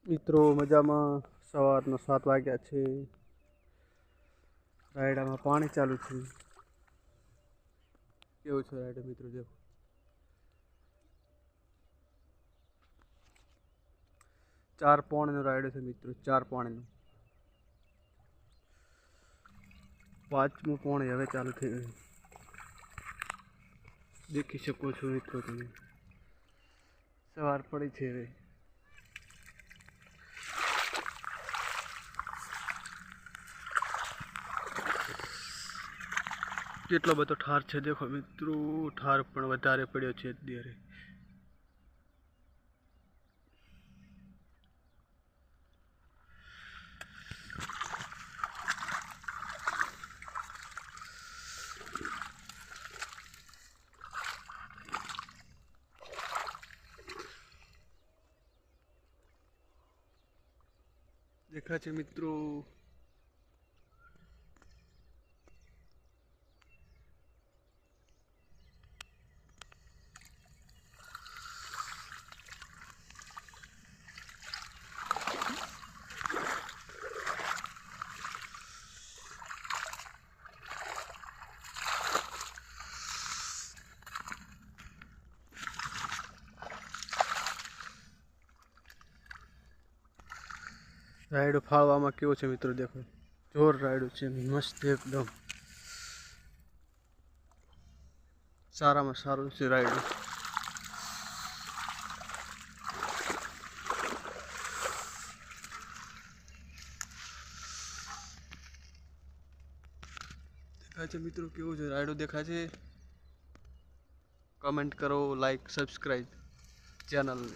મિત્રો મજામાં સવારના 7 વાગ્યા છે। રાયડામાં પાણી ચાલુ છે। કેવું છે રાયડો મિત્રો દેખો। 4 પોણીનો રાયડો છે મિત્રો, 4 પોણીનો। 5મું પોણી હવે ચાલુ થઈ ગયું। દેખી શકો છો મિત્રો તમે, સવાર પડી છે હવે। કેટલો બધો ઠાર છે દેખો મિત્રો, ઠાર પણ વધારે પડ્યો છે અત્યારે। દેખાય છે મિત્રો, રાયડો ફાળવામાં કેવો છે મિત્રો દેખો, જોર રાયડો છે, મસ્ત એકદમ સારામાં સારું છે રાયડો। દેખાય છે મિત્રો કેવું છે રાયડો દેખાય છે। કમેન્ટ કરો, લાઈક, સબસ્ક્રાઈબ ચેનલને।